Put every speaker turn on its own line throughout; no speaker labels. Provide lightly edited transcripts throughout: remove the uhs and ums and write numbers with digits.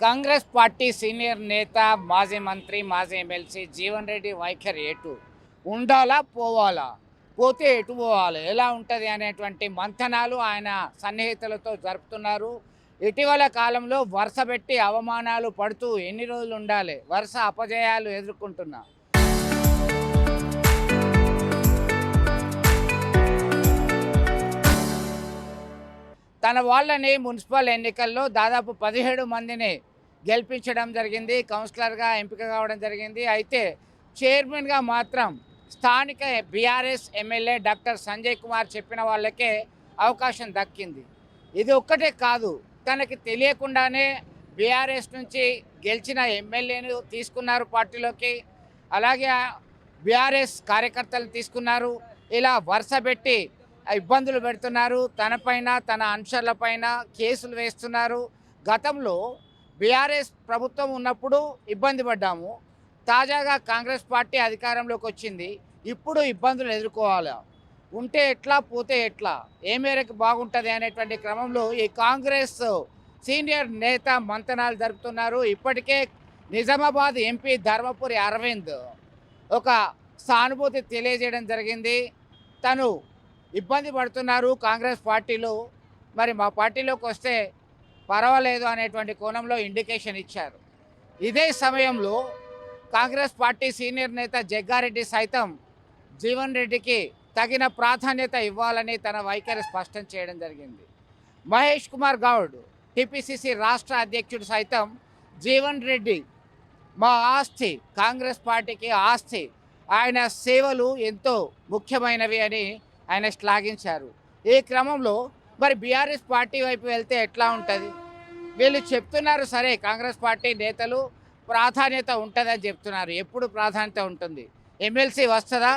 Congress party senior నేత మాజీ మంత్రి మాజీ ఎమ్మెల్సీ జీవన్ రెడ్డి వైఖరి ఎటు ఉండాలా పోవాలా పోతే ఎటు పోవాలి ఎలా ఉంటుంది అనేటువంటి మంథనాలు ఆయన సన్నిహితులతో జరుపుతున్నారు. ఇటీవల కాలంలో వరుస పెట్టి అవమానాలు పడుతూ ఎన్ని రోజులు ఉండాలి, వరుస అపజయాలు ఎదుర్కొంటున్నా తన వాళ్ళని మున్సిపల్ ఎన్నికల్లో దాదాపు 17 మందిని గెలిపించడం జరిగింది. కౌన్సిలర్గా ఎంపిక కావడం జరిగింది. అయితే చైర్మన్గా మాత్రం స్థానిక BRS MLA doctor Sanjay Kumar చెప్పిన వాళ్ళకే అవకాశం దక్కింది. ఇది ఒక్కటే కాదు, తనకి తెలియకుండానే బీఆర్ఎస్ నుంచి గెలిచిన ఎమ్మెల్యేను తీసుకున్నారు పార్టీలోకి, అలాగే బీఆర్ఎస్ కార్యకర్తలు తీసుకున్నారు. ఇలా వరుస పెట్టి ఇబ్బందులు పెడుతున్నారు. తనపైన తన అనుచరులపైన కేసులు వేస్తున్నారు. గతంలో బీఆర్ఎస్ ప్రభుత్వం ఉన్నప్పుడు ఇబ్బంది పడ్డాము. తాజాగా కాంగ్రెస్ పార్టీ అధికారంలోకి వచ్చింది. ఇప్పుడు ఇబ్బందులు ఎదుర్కోవాలి. ఉంటే ఎట్లా పోతే ఎట్లా, ఏ మేరకు బాగుంటుంది అనేటువంటి క్రమంలో ఈ కాంగ్రెస్ సీనియర్ నేత మంతనాలు జరుపుతున్నారు. ఇప్పటికే నిజామాబాద్ ఎంపీ ధర్మపురి అరవింద్ ఒక సానుభూతి తెలియజేయడం జరిగింది. తను ఇబ్బంది పడుతున్నారు కాంగ్రెస్ పార్టీలో, మరి మా పార్టీలోకి వస్తే పర్వాలేదు అనేటువంటి కోణంలో ఇండికేషన్ ఇచ్చారు. ఇదే సమయంలో కాంగ్రెస్ పార్టీ సీనియర్ నేత జగ్గారెడ్డి సైతం జీవన్ రెడ్డికి తగిన ప్రాధాన్యత ఇవ్వాలని తన వైఖరి స్పష్టం చేయడం జరిగింది. మహేష్ కుమార్ గౌడ్ టీపీసీసీ రాష్ట్ర అధ్యక్షుడు సైతం జీవన్ రెడ్డి మా ఆస్తి, కాంగ్రెస్ పార్టీకి ఆస్తి, ఆయన సేవలు ఎంతో ముఖ్యమైనవి అని ఆయన శ్లాఘించారు. ఈ క్రమంలో మరి బీఆర్ఎస్ పార్టీ వైపు వెళ్తే ఎట్లా ఉంటుంది? వీళ్ళు చెప్తున్నారు సరే, కాంగ్రెస్ పార్టీ నేతలు ప్రాధాన్యత ఉంటుందని చెప్తున్నారు. ఎప్పుడు ప్రాధాన్యత ఉంటుంది? ఎమ్మెల్సీ వస్తుందా,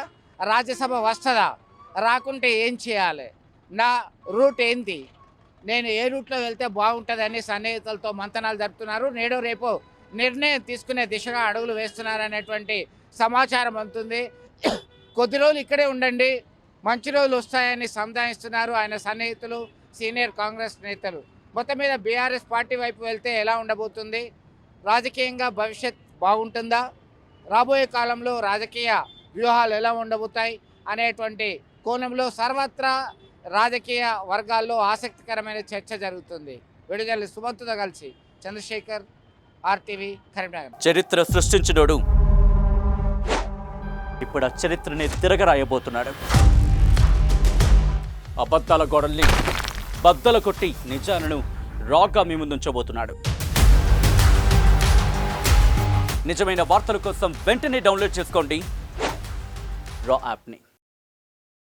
రాజ్యసభ వస్తుందా? రాకుంటే ఏం చేయాలి, నా రూట్ ఏంటి, నేను ఏ రూట్లో వెళ్తే బాగుంటుందని సన్నిహితులతో మంతనాలు జరుపుతున్నారు. నేడో రేపో నిర్ణయం తీసుకునే దిశగా అడుగులు వేస్తున్నారు అనేటువంటి సమాచారం అందుతుంది. కొద్ది రోజులు ఇక్కడే ఉండండి, మంచి రోజులు వస్తాయని సంధానిస్తున్నారు ఆయన సన్నిహితులు, సీనియర్ కాంగ్రెస్ నేతలు. మొత్తం మీద బీఆర్ఎస్ పార్టీ వైపు వెళ్తే ఎలా ఉండబోతుంది? రాజకీయంగా భవిష్యత్ బాగుంటుందా? రాబోయే కాలంలో రాజకీయ వ్యూహాలు ఎలా ఉండబోతాయి అనేటువంటి కోణంలో సర్వత్రా రాజకీయ వర్గాల్లో ఆసక్తికరమైన చర్చ జరుగుతుంది. విడుదల సుమంతుతో కలిసి చంద్రశేఖర్, RTV, కరీంనగర్.
చరిత్ర సృష్టించినోడు ఇప్పుడు ఆ చరిత్రని తిరగరాయబోతున్నాడు. అబద్ధాల గోడల్ని బద్దలు కొట్టి నిజాలను రాగా మీ ముందుంచబోతున్నాడు. నిజమైన వార్తల కోసం వెంటనే డౌన్లోడ్ చేసుకోండి రా యాప్ని.